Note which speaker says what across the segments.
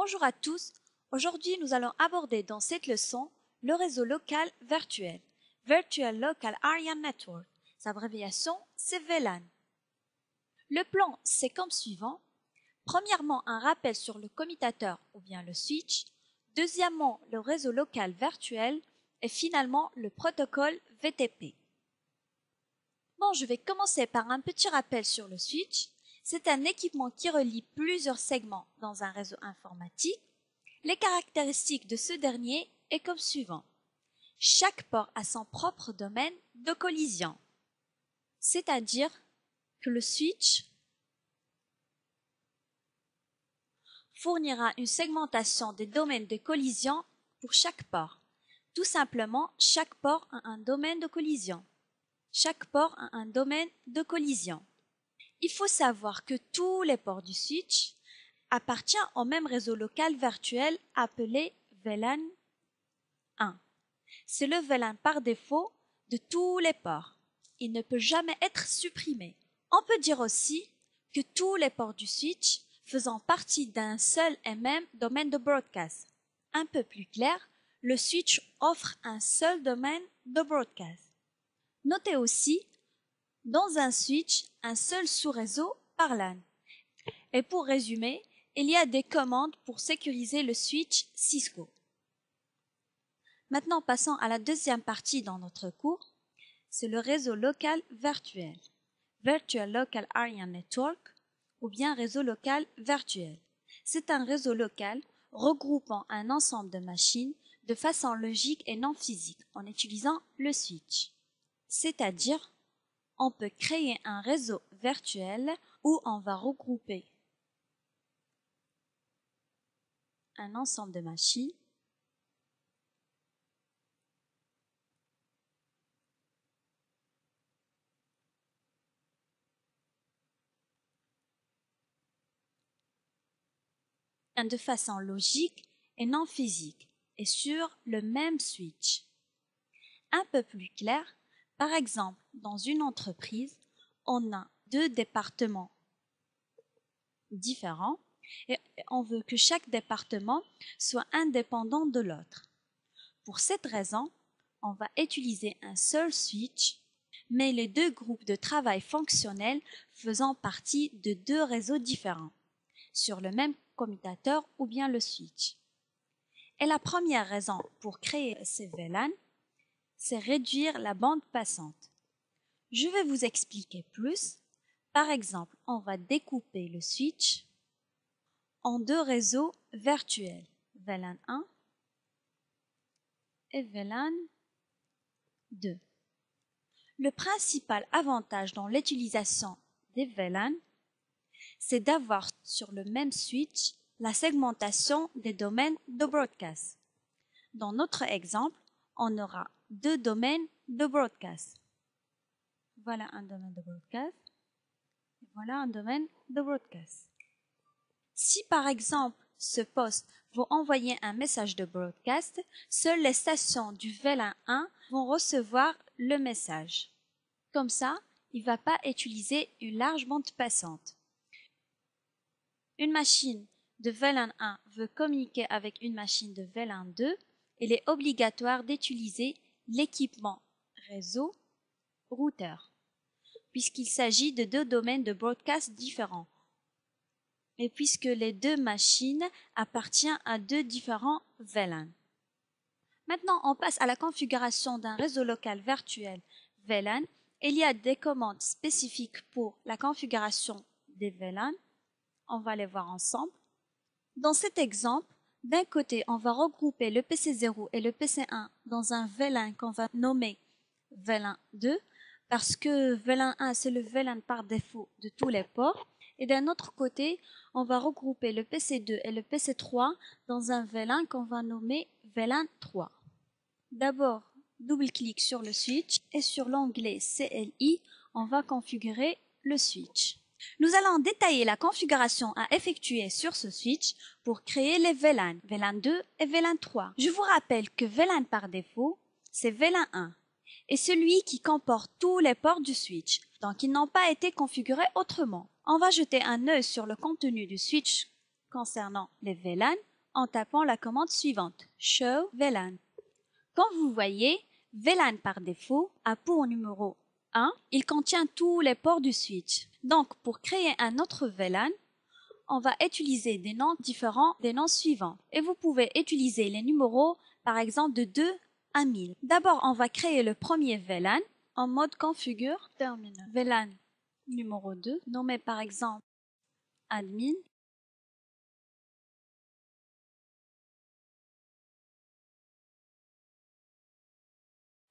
Speaker 1: Bonjour à tous, aujourd'hui nous allons aborder dans cette leçon le réseau local virtuel, Virtual Local Area Network. Sa abréviation c'est VLAN. Le plan c'est comme suivant. Premièrement, un rappel sur le commutateur ou bien le switch. Deuxièmement, le réseau local virtuel. Et finalement, le protocole VTP. Bon, je vais commencer par un petit rappel sur le switch. C'est un équipement qui relie plusieurs segments dans un réseau informatique. Les caractéristiques de ce dernier est comme suivant. Chaque port a son propre domaine de collision. C'est-à-dire que le switch fournira une segmentation des domaines de collision pour chaque port. Tout simplement, chaque port a un domaine de collision. Chaque port a un domaine de collision. Il faut savoir que tous les ports du switch appartiennent au même réseau local virtuel appelé VLAN 1. C'est le VLAN par défaut de tous les ports. Il ne peut jamais être supprimé. On peut dire aussi que tous les ports du switch faisant partie d'un seul et même domaine de broadcast. Un peu plus clair, le switch offre un seul domaine de broadcast. Notez aussi, dans un switch, un seul sous-réseau par LAN. Et pour résumer, il y a des commandes pour sécuriser le switch Cisco. Maintenant, passons à la deuxième partie dans notre cours. C'est le réseau local virtuel, Virtual Local Area Network, ou bien réseau local virtuel. C'est un réseau local regroupant un ensemble de machines de façon logique et non physique en utilisant le switch. C'est-à-dire, on peut créer un réseau virtuel où on va regrouper un ensemble de machines de façon logique et non physique et sur le même switch. Un peu plus clair, par exemple, dans une entreprise, on a deux départements différents et on veut que chaque département soit indépendant de l'autre. Pour cette raison, on va utiliser un seul switch, mais les deux groupes de travail fonctionnels faisant partie de deux réseaux différents, sur le même commutateur ou bien le switch. Et la première raison pour créer ces VLAN, c'est réduire la bande passante. Je vais vous expliquer plus. Par exemple, on va découper le switch en deux réseaux virtuels, VLAN 1 et VLAN 2. Le principal avantage dans l'utilisation des VLAN, c'est d'avoir sur le même switch la segmentation des domaines de broadcast. Dans notre exemple, on aura deux domaines de broadcast. Voilà un domaine de broadcast. Et voilà un domaine de broadcast. Si par exemple ce poste veut envoyer un message de broadcast, seules les stations du VLAN 1 vont recevoir le message. Comme ça, il ne va pas utiliser une large bande passante. Une machine de VLAN 1 veut communiquer avec une machine de VLAN 2, il est obligatoire d'utiliser l'équipement réseau routeur, puisqu'il s'agit de deux domaines de broadcast différents, et puisque les deux machines appartiennent à deux différents VLAN. Maintenant, on passe à la configuration d'un réseau local virtuel VLAN. Il y a des commandes spécifiques pour la configuration des VLAN. On va les voir ensemble. Dans cet exemple, d'un côté, on va regrouper le PC0 et le PC1 dans un VLAN qu'on va nommer VLAN 2 parce que VLAN 1, c'est le VLAN par défaut de tous les ports. Et d'un autre côté, on va regrouper le PC2 et le PC3 dans un VLAN qu'on va nommer VLAN 3. D'abord, double-clic sur le switch et sur l'onglet CLI, on va configurer le switch. Nous allons détailler la configuration à effectuer sur ce switch pour créer les VLAN, VLAN 2 et VLAN 3. Je vous rappelle que VLAN par défaut, c'est VLAN 1 et celui qui comporte tous les ports du switch, donc ils n'ont pas été configurés autrement. On va jeter un œil sur le contenu du switch concernant les VLAN en tapant la commande suivante, show VLAN. Comme vous voyez, VLAN par défaut a pour numéro 1, il contient tous les ports du switch. Donc, pour créer un autre VLAN, on va utiliser des noms différents des noms suivants. Et vous pouvez utiliser les numéros, par exemple, de 2 à 1000. D'abord, on va créer le premier VLAN en mode configure terminal. VLAN numéro 2, nommé par exemple admin.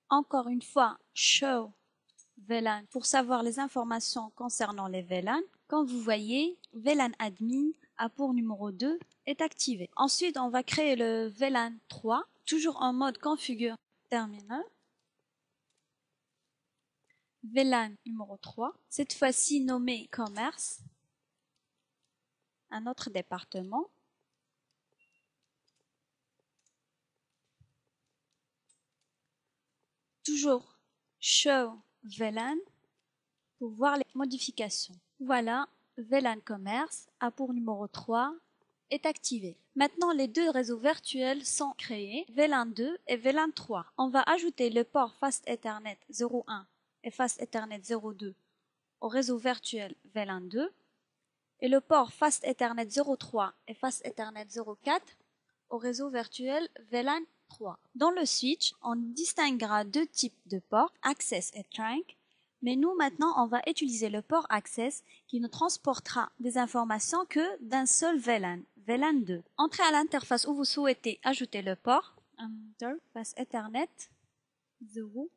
Speaker 1: Encore une fois, show VLAN pour savoir les informations concernant les VLAN. Comme vous voyez, VLAN admin a pour numéro 2 est activé. Ensuite, on va créer le VLAN 3, toujours en mode configure terminal. VLAN numéro 3, cette fois-ci nommé commerce, un autre département. Toujours show VLAN pour voir les modifications. Voilà, VLAN commerce a pour numéro 3 est activé. Maintenant, les deux réseaux virtuels sont créés, VLAN 2 et VLAN 3. On va ajouter le port Fast Ethernet 01 et Fast Ethernet 02 au réseau virtuel VLAN 2 et le port Fast Ethernet 03 et Fast Ethernet 04 au réseau virtuel VLAN 3. Dans le switch, on distinguera deux types de ports, Access et Trunk, mais nous maintenant on va utiliser le port Access qui ne transportera des informations que d'un seul VLAN, VLAN 2. Entrez à l'interface où vous souhaitez ajouter le port, interface Ethernet 0,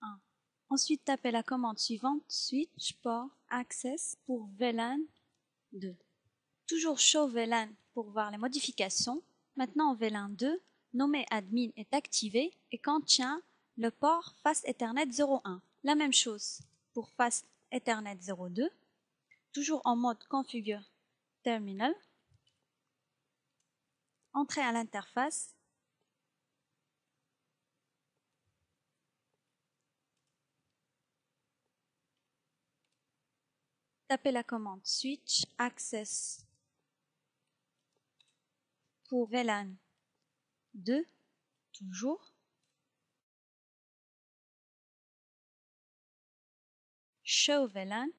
Speaker 1: 1. Ensuite tapez la commande suivante, switch port access pour VLAN 2. Toujours show VLAN pour voir les modifications. Maintenant VLAN 2, nommé admin est activé et contient le port Fast Ethernet 01. La même chose pour Fast Ethernet 02, toujours en mode configure terminal. Entrez à l'interface. Tapez la commande switch access pour VLAN 2, toujours. Show VLAN.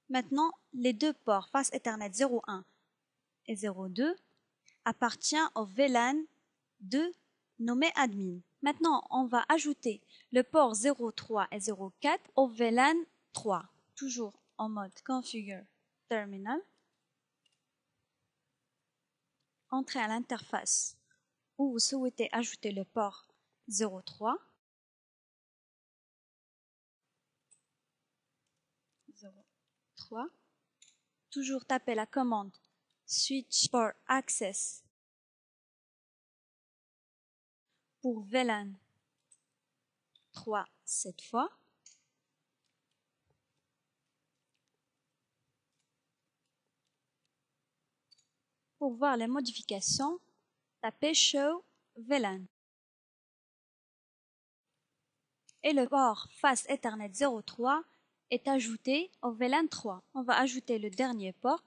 Speaker 1: Maintenant, les deux ports Fast Ethernet 01 et 02 appartiennent au VLAN 2 nommé admin. Maintenant, on va ajouter le port 03 et 04 au VLAN 3, toujours en mode configure terminal. Entrez à l'interface où vous souhaitez ajouter le port 03. 03. Toujours tapez la commande switch port access pour VLAN 3 cette fois. Pour voir les modifications, tapez show VLAN. Et le port Fast Ethernet 03 est ajouté au VLAN 3. On va ajouter le dernier port,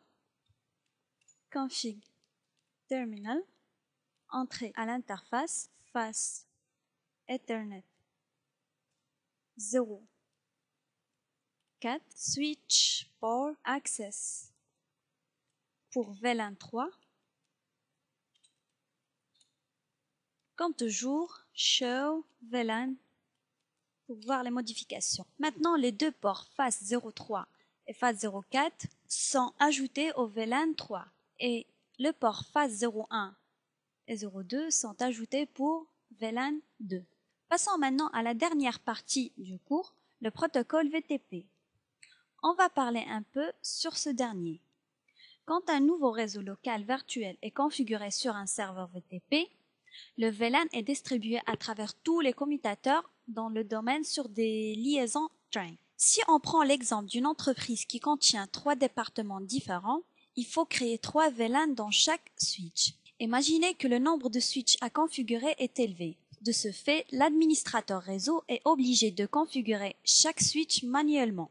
Speaker 1: config terminal, entrez à l'interface Fast Ethernet 04, switch port access pour VLAN 3. Comme toujours, show VLAN pour voir les modifications. Maintenant, les deux ports Fast 03 et Fast 04 sont ajoutés au VLAN 3 et le port Fast 01 et 02 sont ajoutés pour VLAN 2. Passons maintenant à la dernière partie du cours, le protocole VTP. On va parler un peu sur ce dernier. Quand un nouveau réseau local virtuel est configuré sur un serveur VTP, le VLAN est distribué à travers tous les commutateurs dans le domaine sur des liaisons trunk. Si on prend l'exemple d'une entreprise qui contient 3 départements différents, il faut créer 3 VLAN dans chaque switch. Imaginez que le nombre de switches à configurer est élevé. De ce fait, l'administrateur réseau est obligé de configurer chaque switch manuellement.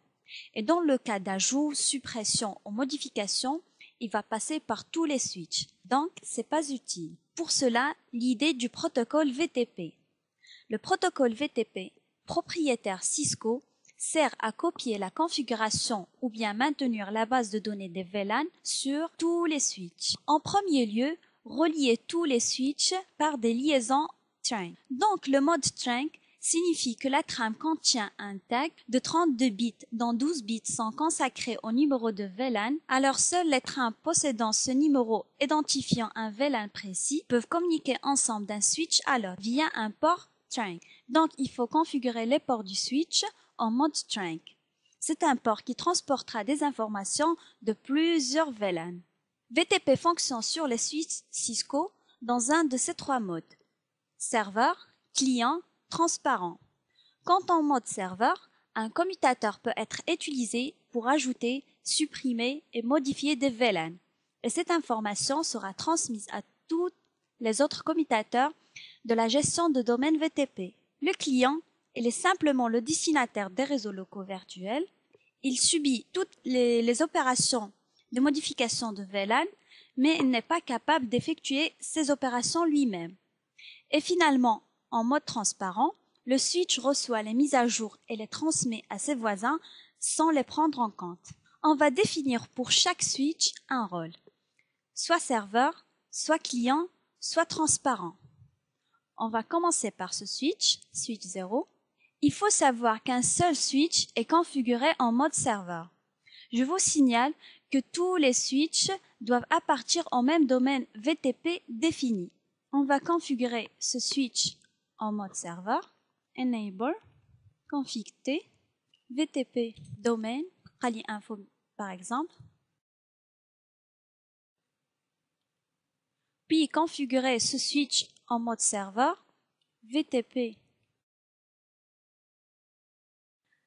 Speaker 1: Et dans le cas d'ajout, suppression ou modification, il va passer par tous les switches. Donc, c'est pas utile. Pour cela, l'idée du protocole VTP. Le protocole VTP propriétaire Cisco sert à copier la configuration ou bien maintenir la base de données des VLAN sur tous les switches. En premier lieu, relier tous les switches par des liaisons trunk. Donc, le mode trunk signifie que la trame contient un tag de 32 bits dont 12 bits sont consacrés au numéro de VLAN, alors seules les trames possédant ce numéro identifiant un VLAN précis peuvent communiquer ensemble d'un switch à l'autre via un port trunk. Donc il faut configurer les ports du switch en mode trunk. C'est un port qui transportera des informations de plusieurs VLAN. VTP fonctionne sur les switches Cisco dans un de ces trois modes: serveur, client, transparent. Quant en mode serveur, un commutateur peut être utilisé pour ajouter, supprimer et modifier des VLAN. Et cette information sera transmise à tous les autres commutateurs de la gestion de domaine VTP. Le client, il est simplement le destinataire des réseaux locaux virtuels. Il subit toutes les opérations de modification de VLAN, mais il n'est pas capable d'effectuer ces opérations lui-même. Et finalement, en mode transparent, le switch reçoit les mises à jour et les transmet à ses voisins sans les prendre en compte. On va définir pour chaque switch un rôle, soit serveur, soit client, soit transparent. On va commencer par ce switch 0. Il faut savoir qu'un seul switch est configuré en mode serveur. Je vous signale que tous les switches doivent appartenir au même domaine VTP défini. On va configurer ce switch en mode serveur, enable, config T, VTP domaine, Kali Info par exemple, puis configurer ce switch en mode serveur, VTP.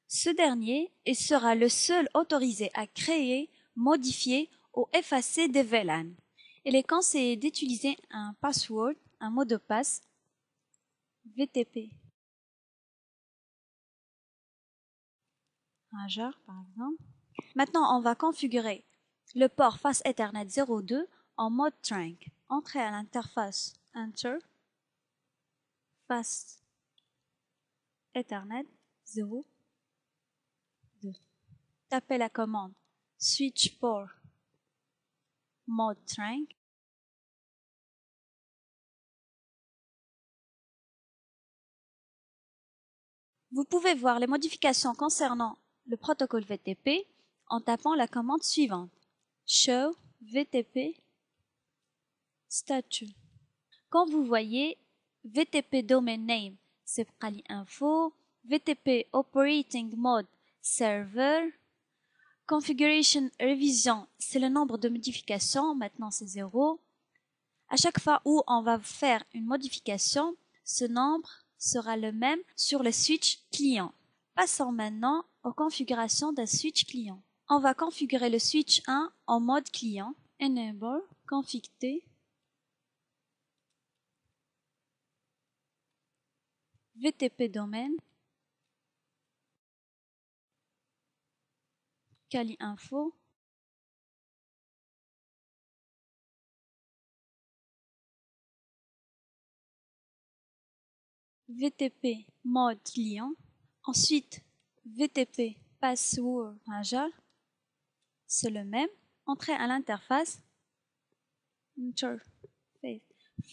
Speaker 1: Ce dernier sera le seul autorisé à créer, modifier ou effacer des VLAN. Il est conseillé d'utiliser un password, un mot de passe, VTP. Majeur, par exemple. Maintenant, on va configurer le port face Ethernet 02 en mode trunk. Entrez à l'interface Enter, face Ethernet 02. Tapez la commande switch port mode trunk. Vous pouvez voir les modifications concernant le protocole VTP en tapant la commande suivante: show VTP statut. Comme vous voyez, VTP domain name c'est Kali Info, VTP operating mode server, configuration revision c'est le nombre de modifications, maintenant c'est 0. À chaque fois où on va faire une modification, ce nombre sera le même sur le switch client. Passons maintenant aux configurations d'un switch client. On va configurer le switch 1 en mode client. Enable, config T, VTP domaine, Kali Info, VTP mode client, ensuite VTP password majeur, c'est le même. Entrez à l'interface Interface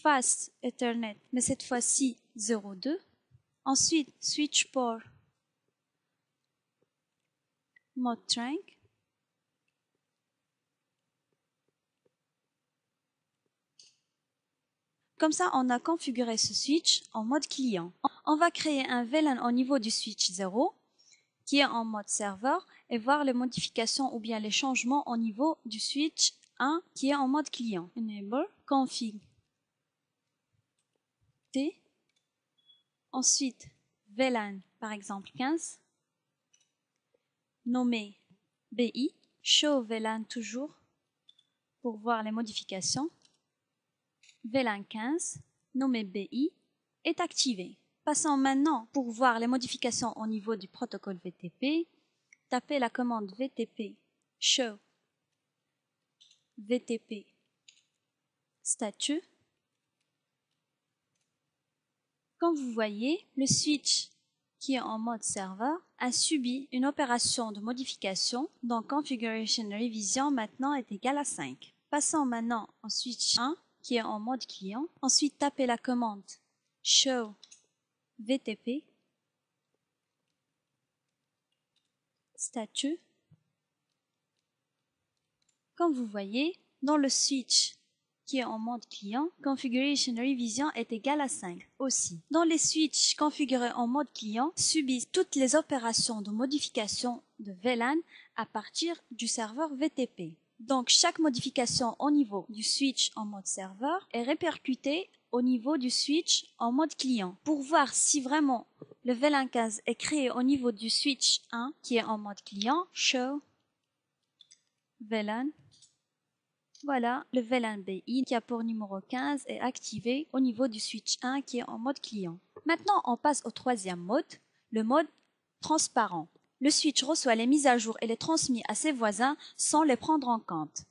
Speaker 1: Fast Ethernet, mais cette fois-ci 02. Ensuite, switch port mode trunk. Comme ça, on a configuré ce switch en mode client. On va créer un VLAN au niveau du switch 0 qui est en mode serveur et voir les modifications ou bien les changements au niveau du switch 1 qui est en mode client. Enable, config T. Ensuite, VLAN, par exemple 15, nommé BI, show VLAN toujours pour voir les modifications. VLAN 15, nommé BI, est activé. Passons maintenant pour voir les modifications au niveau du protocole VTP. tapez la commande VTP show VTP statut. Comme vous voyez, le switch qui est en mode serveur a subi une opération de modification, donc Configuration Revision maintenant est égal à 5. Passons maintenant au switch 1 qui est en mode client. Ensuite, tapez la commande show VTP statut. Comme vous voyez, dans le switch qui est en mode client, Configuration Revision est égal à 5 aussi. Dans les switches configurés en mode client, subissent toutes les opérations de modification de VLAN à partir du serveur VTP. Donc, chaque modification au niveau du switch en mode serveur est répercutée au niveau du switch en mode client. Pour voir si vraiment le VLAN 15 est créé au niveau du switch 1 qui est en mode client, show VLAN. Voilà, le VLAN BI qui a pour numéro 15 est activé au niveau du switch 1 qui est en mode client. Maintenant, on passe au troisième mode, le mode transparent. Le switch reçoit les mises à jour et les transmet à ses voisins sans les prendre en compte.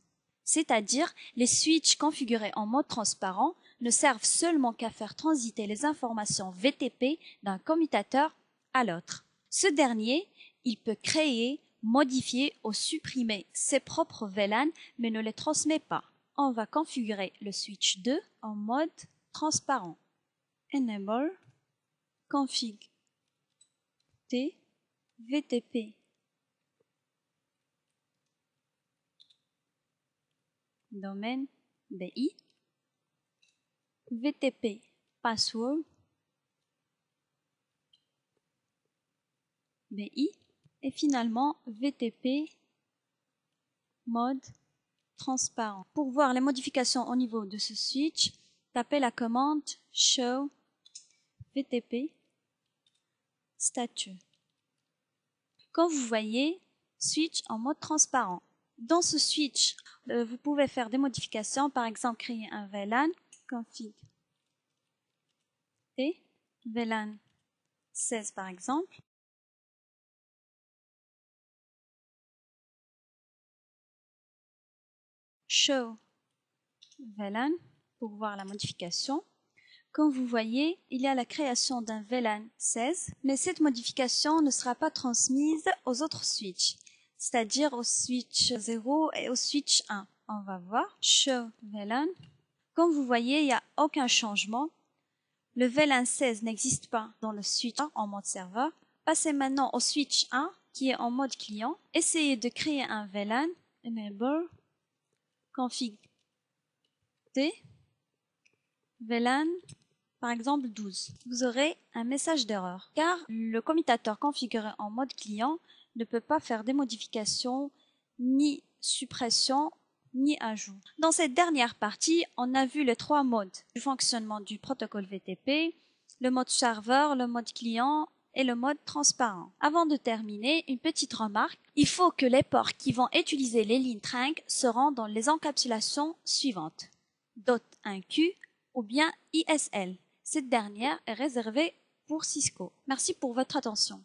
Speaker 1: C'est-à-dire, les switches configurés en mode transparent ne servent seulement qu'à faire transiter les informations VTP d'un commutateur à l'autre. Ce dernier, il peut créer, modifier ou supprimer ses propres VLAN mais ne les transmet pas. On va configurer le switch 2 en mode transparent. Enable config T VTP domaine BI VTP password BI et finalement VTP mode transparent. Pour voir les modifications au niveau de ce switch, tapez la commande show VTP statut. Comme vous voyez, switch en mode transparent. Dans ce switch, vous pouvez faire des modifications, par exemple créer un VLAN config T VLAN 16 par exemple. Show VLAN pour voir la modification. Comme vous voyez, il y a la création d'un VLAN 16, mais cette modification ne sera pas transmise aux autres switches, c'est-à-dire au switch 0 et au switch 1. On va voir. Show VLAN. Comme vous voyez, il n'y a aucun changement. Le VLAN 16 n'existe pas dans le switch 1 en mode serveur. Passez maintenant au switch 1 qui est en mode client. Essayez de créer un VLAN. Enable config T VLAN par exemple 12. Vous aurez un message d'erreur car le commutateur configuré en mode client ne peut pas faire des modifications ni suppression ni ajout. Dans cette dernière partie, on a vu les trois modes du fonctionnement du protocole VTP, le mode serveur, le mode client et le mode transparent. Avant de terminer, une petite remarque. Il faut que les ports qui vont utiliser les lignes Trink seront dans les encapsulations suivantes. .1Q ou bien ISL. Cette dernière est réservée pour Cisco. Merci pour votre attention.